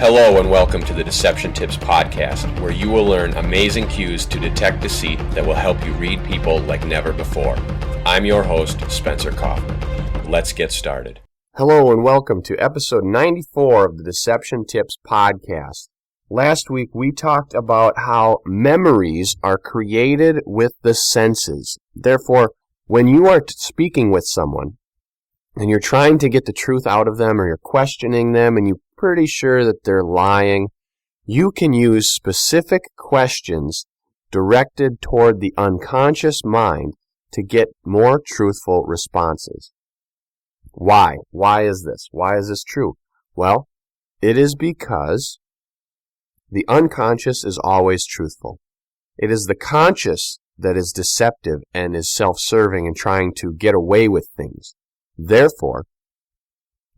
Hello and welcome to the Deception Tips podcast, where you will learn amazing cues to detect deceit that will help you read people like never before. I'm your host, Spencer Kaufman. Let's get started. Hello and welcome to episode 94 of the Deception Tips podcast. Last week we talked about how memories are created with the senses. Therefore, when you are speaking with someone and you're trying to get the truth out of them, or you're questioning them and you're pretty sure that they're lying, you can use specific questions directed toward the unconscious mind to get more truthful responses. Why? Why is this? Why is this true? Well, it is because the unconscious is always truthful. It is the conscious that is deceptive and is self-serving and trying to get away with things. Therefore,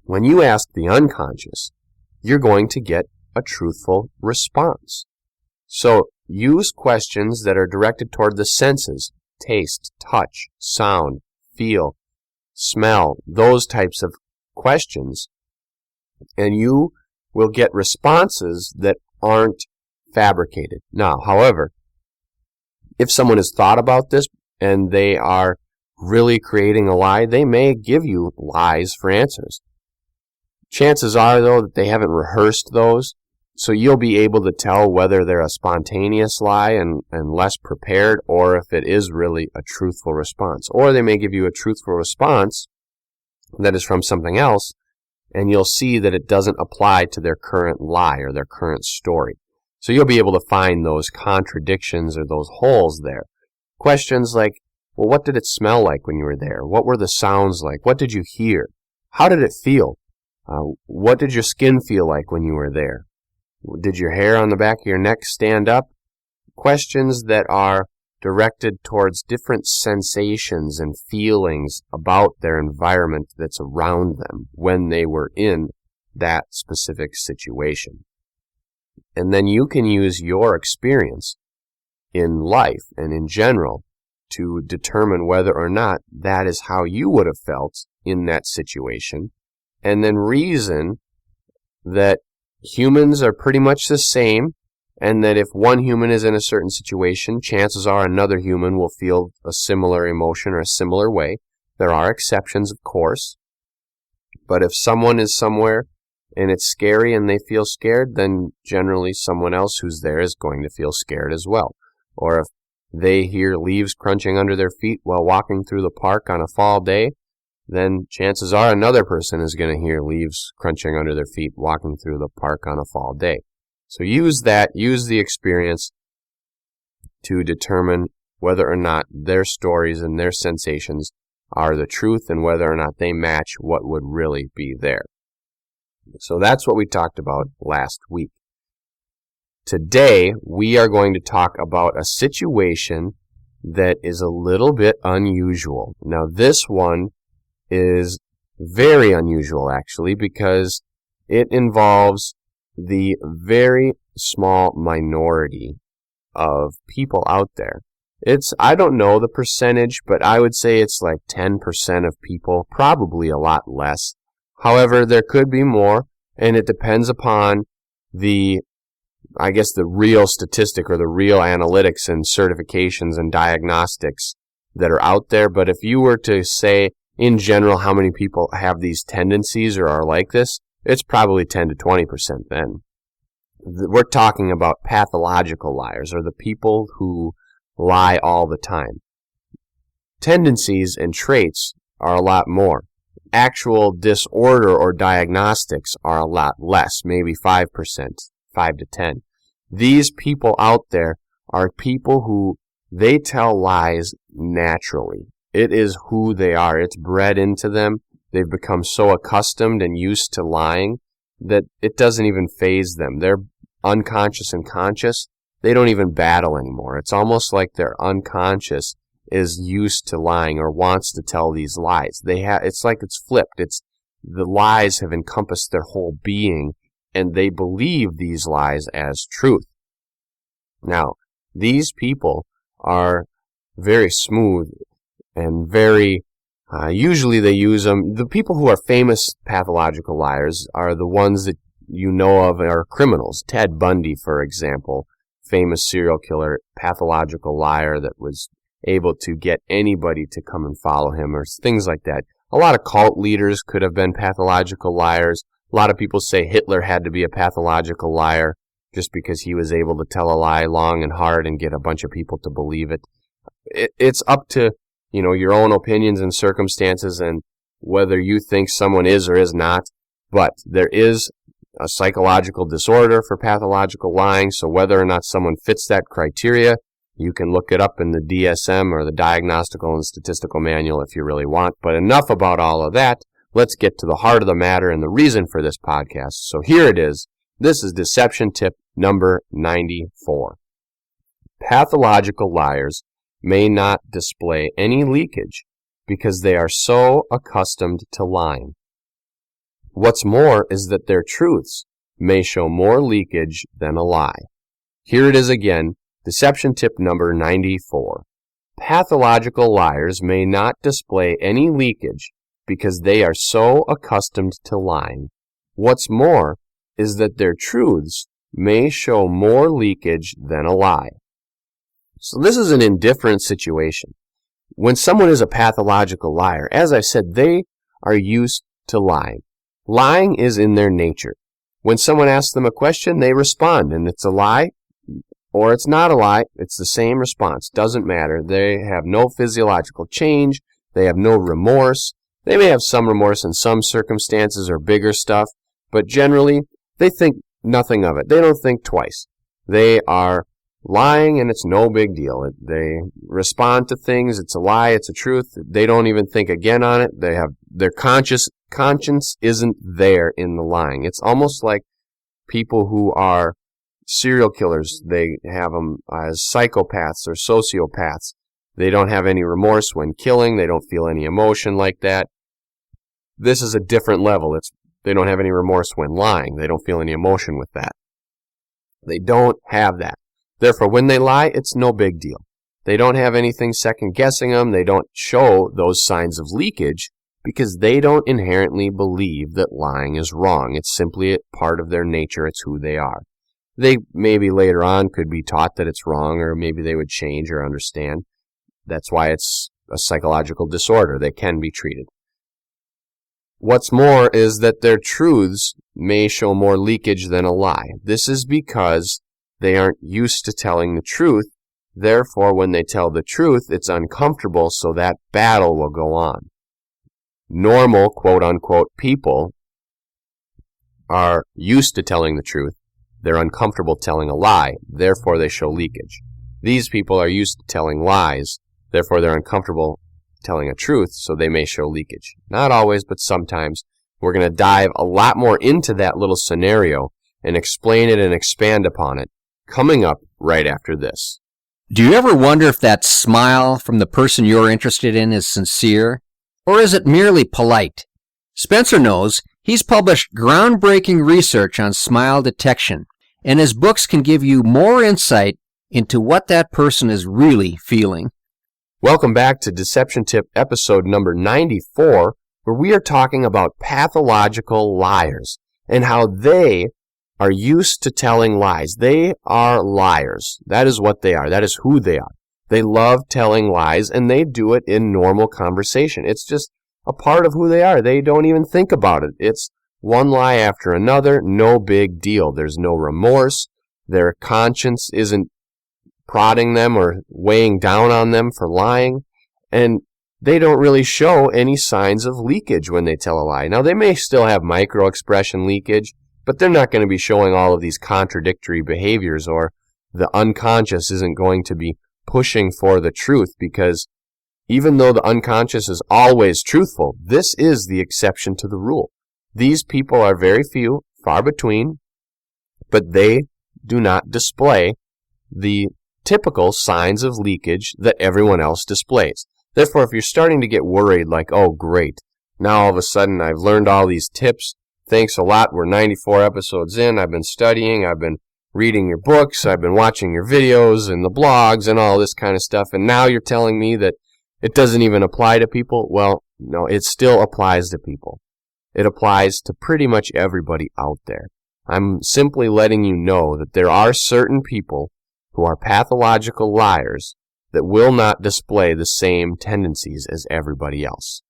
when you ask the unconscious, you're going to get a truthful response. So use questions that are directed toward the senses: taste, touch, sound, feel, smell, those types of questions, and you will get responses that aren't fabricated. Now, however, if someone has thought about this and they are really creating a lie, they may give you lies for answers. Chances are, though, that they haven't rehearsed those, so you'll be able to tell whether they're a spontaneous lie and less prepared, or if it is really a truthful response. Or they may give you a truthful response that is from something else, and you'll see that it doesn't apply to their current lie or their current story. So you'll be able to find those contradictions or those holes there. Questions like, well, what did it smell like when you were there? What were the sounds like? What did you hear? How did it feel? What did your skin feel like when you were there? Did your hair on the back of your neck stand up? Questions that are directed towards different sensations and feelings about their environment that's around them when they were in that specific situation. And then you can use your experience in life and in general to determine whether or not that is how you would have felt in that situation, and then reason that humans are pretty much the same, and that if one human is in a certain situation, chances are another human will feel a similar emotion or a similar way. There are exceptions, of course, but if someone is somewhere and it's scary and they feel scared, then generally someone else who's there is going to feel scared as well. Or if they hear leaves crunching under their feet while walking through the park on a fall day, then chances are another person is going to hear leaves crunching under their feet walking through the park on a fall day. So use the experience to determine whether or not their stories and their sensations are the truth and whether or not they match what would really be there. So that's what we talked about last week. Today, we are going to talk about a situation that is a little bit unusual. Now, this one is very unusual, actually, because it involves the very small minority of people out there. I don't know the percentage, but I would say it's like 10% of people, probably a lot less. However, there could be more, and it depends upon the real statistic or the real analytics and certifications and diagnostics that are out there. But if you were to say, in general, how many people have these tendencies or are like this, it's probably 10 to 20% then. We're talking about pathological liars, or the people who lie all the time. Tendencies and traits are a lot more. Actual disorder or diagnostics are a lot less, maybe 5%, 5 to 10. These people out there are people who they tell lies naturally. It is who they are. It's bred into them. They've become so accustomed and used to lying that it doesn't even faze them. They're unconscious and conscious. They don't even battle anymore. It's almost like their unconscious is used to lying or wants to tell these lies. It's like it's flipped. The lies have encompassed their whole being, and they believe these lies as truth. Now, these people are very smooth and very, usually they use them. The people who are famous pathological liars are the ones that you know of are criminals. Ted Bundy, for example, famous serial killer, pathological liar that was able to get anybody to come and follow him, or things like that. A lot of cult leaders could have been pathological liars. A lot of people say Hitler had to be a pathological liar just because he was able to tell a lie long and hard and get a bunch of people to believe it. It's up to, your own opinions and circumstances and whether you think someone is or is not. But there is a psychological disorder for pathological lying, so whether or not someone fits that criteria, you can look it up in the DSM or the Diagnostical and Statistical Manual if you really want. But enough about all of that. Let's get to the heart of the matter and the reason for this podcast. So here it is. This is deception tip number 94. Pathological liars may not display any leakage because they are so accustomed to lying. What's more is that their truths may show more leakage than a lie. Here it is again, deception tip number 94. Pathological liars may not display any leakage because they are so accustomed to lying. What's more is that their truths may show more leakage than a lie. So this is an indifferent situation. When someone is a pathological liar, as I said, they are used to lying. Lying is in their nature. When someone asks them a question, they respond, and it's a lie or it's not a lie. It's the same response. Doesn't matter. They have no physiological change. They have no remorse. They may have some remorse in some circumstances or bigger stuff, but generally they think nothing of it. They don't think twice. They are lying, and it's no big deal. They respond to things. It's a lie. It's a truth. They don't even think again on it. They have their conscience isn't there in the lying. It's almost like people who are serial killers. They have them as psychopaths or sociopaths. They don't have any remorse when killing. They don't feel any emotion like that. This is a different level. They don't have any remorse when lying. They don't feel any emotion with that. They don't have that. Therefore, when they lie, it's no big deal. They don't have anything second-guessing them. They don't show those signs of leakage because they don't inherently believe that lying is wrong. It's simply a part of their nature. It's who they are. They maybe later on could be taught that it's wrong, or maybe they would change or understand. That's why it's a psychological disorder. They can be treated. What's more is that their truths may show more leakage than a lie. This is because they aren't used to telling the truth. Therefore, when they tell the truth, it's uncomfortable, so that battle will go on. Normal, quote-unquote, people are used to telling the truth. They're uncomfortable telling a lie. Therefore, they show leakage. These people are used to telling lies. Therefore, they're uncomfortable telling a truth, so they may show leakage. Not always, but sometimes. We're going to dive a lot more into that little scenario and explain it and expand upon it, coming up right after this. Do you ever wonder if that smile from the person you're interested in is sincere, or is it merely polite? Spencer knows. He's published groundbreaking research on smile detection, and his books can give you more insight into what that person is really feeling. Welcome back to Deception Tip episode number 94, where we are talking about pathological liars and how they are used to telling lies. They are liars. That is what they are. That is who they are. They love telling lies, and they do it in normal conversation. It's just a part of who they are. They don't even think about it. It's one lie after another, no big deal. There's no remorse. Their conscience isn't prodding them or weighing down on them for lying, and they don't really show any signs of leakage when they tell a lie. Now, they may still have micro-expression leakage, but they're not going to be showing all of these contradictory behaviors, or the unconscious isn't going to be pushing for the truth, because even though the unconscious is always truthful, this is the exception to the rule. These people are very few, far between, but they do not display the typical signs of leakage that everyone else displays. Therefore, if you're starting to get worried, like, oh, great, now all of a sudden I've learned all these tips, thanks a lot, we're 94 episodes in, I've been studying, I've been reading your books, I've been watching your videos and the blogs and all this kind of stuff, and now you're telling me that it doesn't even apply to people? Well, no, it still applies to people. It applies to pretty much everybody out there. I'm simply letting you know that there are certain people who are pathological liars that will not display the same tendencies as everybody else.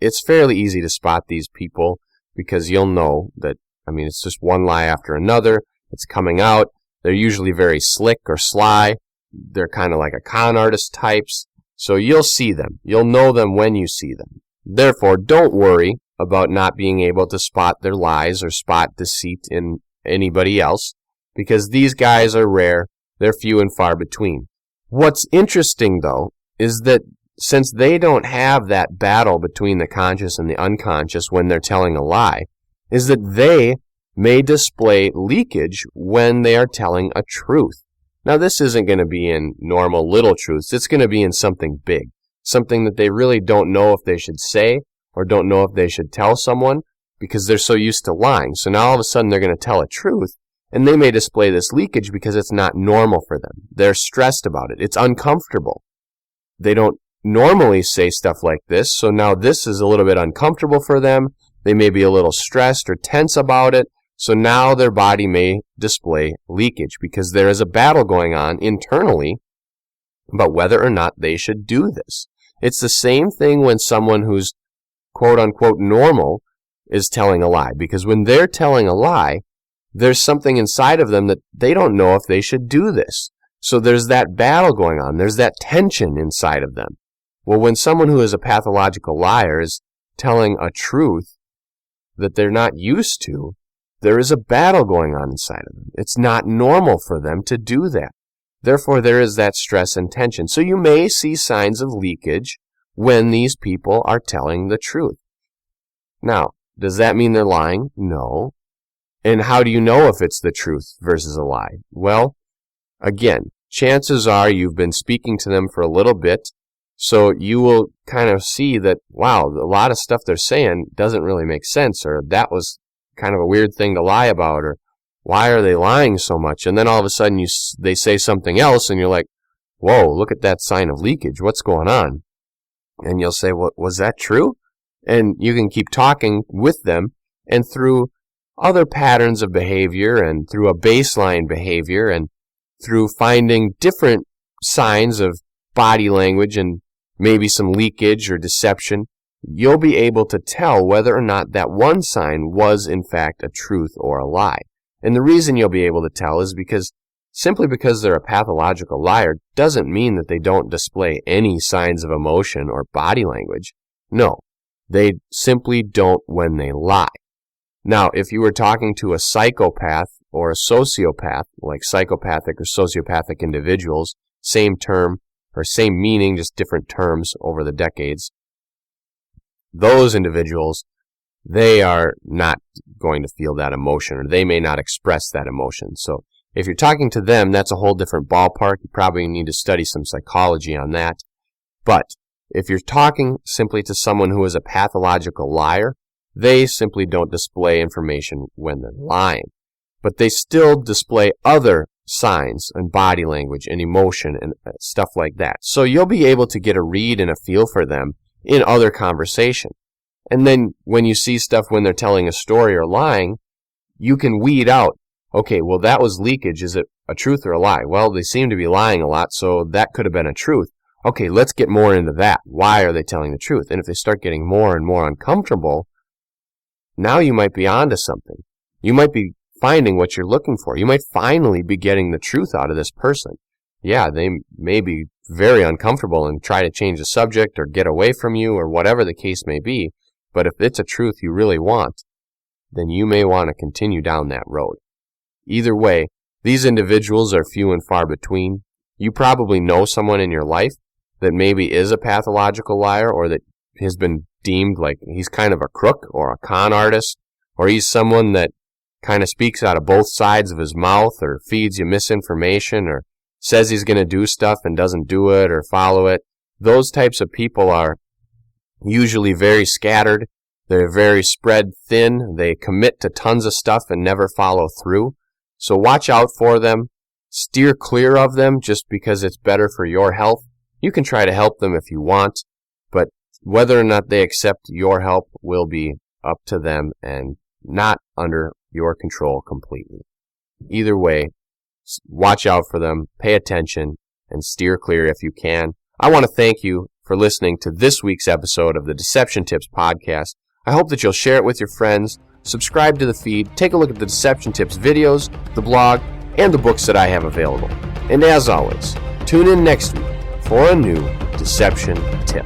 It's fairly easy to spot these people because you'll know that, it's just one lie after another. It's coming out. They're usually very slick or sly. They're kind of like a con artist types. So you'll see them. You'll know them when you see them. Therefore, don't worry about not being able to spot their lies or spot deceit in anybody else, because these guys are rare. They're few and far between. What's interesting, though, is that since they don't have that battle between the conscious and the unconscious when they're telling a lie, is that they may display leakage when they are telling a truth. Now, this isn't going to be in normal little truths. It's going to be in something big, something that they really don't know if they should say or don't know if they should tell someone because they're so used to lying. So now all of a sudden they're going to tell a truth, and they may display this leakage because it's not normal for them. They're stressed about it. It's uncomfortable. They don't normally say stuff like this, so now this is a little bit uncomfortable for them. They may be a little stressed or tense about it, so now their body may display leakage because there is a battle going on internally about whether or not they should do this. It's the same thing when someone who's quote-unquote normal is telling a lie, because when they're telling a lie, there's something inside of them that they don't know if they should do this. So there's that battle going on. There's that tension inside of them. Well, when someone who is a pathological liar is telling a truth that they're not used to, there is a battle going on inside of them. It's not normal for them to do that. Therefore, there is that stress and tension. So you may see signs of leakage when these people are telling the truth. Now, does that mean they're lying? No. And how do you know if it's the truth versus a lie? Well, again, chances are you've been speaking to them for a little bit, so you will kind of see that, wow, a lot of stuff they're saying doesn't really make sense, or that was kind of a weird thing to lie about, or why are they lying so much? And then all of a sudden they say something else, and you're like, whoa, look at that sign of leakage. What's going on? And you'll say, well, was that true? And you can keep talking with them, and through other patterns of behavior and through a baseline behavior and through finding different signs of body language and maybe some leakage or deception, you'll be able to tell whether or not that one sign was in fact a truth or a lie. And the reason you'll be able to tell is because simply because they're a pathological liar doesn't mean that they don't display any signs of emotion or body language. No, they simply don't when they lie. Now, if you were talking to a psychopath or a sociopath, like psychopathic or sociopathic individuals, same term or same meaning, just different terms over the decades, those individuals, they are not going to feel that emotion, or they may not express that emotion. So if you're talking to them, that's a whole different ballpark. You probably need to study some psychology on that. But if you're talking simply to someone who is a pathological liar, they simply don't display information when they're lying. But they still display other signs and body language and emotion and stuff like that. So you'll be able to get a read and a feel for them in other conversation. And then when you see stuff when they're telling a story or lying, you can weed out, okay, well, that was leakage. Is it a truth or a lie? Well, they seem to be lying a lot, so that could have been a truth. Okay, let's get more into that. Why are they telling the truth? And if they start getting more and more uncomfortable, now you might be onto something. You might be finding what you're looking for. You might finally be getting the truth out of this person. Yeah, they may be very uncomfortable and try to change the subject or get away from you or whatever the case may be. But if it's a truth you really want, then you may want to continue down that road. Either way, these individuals are few and far between. You probably know someone in your life that maybe is a pathological liar, or that has been deemed like he's kind of a crook or a con artist, or he's someone that kind of speaks out of both sides of his mouth or feeds you misinformation or says he's going to do stuff and doesn't do it or follow it. Those types of people are usually very scattered. They're very spread thin. They commit to tons of stuff and never follow through. So watch out for them. Steer clear of them just because it's better for your health. You can try to help them if you want, but whether or not they accept your help will be up to them and not under your control completely. Either way, watch out for them, pay attention, and steer clear if you can. I want to thank you for listening to this week's episode of the Deception Tips podcast. I hope that you'll share it with your friends, subscribe to the feed, take a look at the Deception Tips videos, the blog, and the books that I have available. And as always, tune in next week for a new Deception Tip.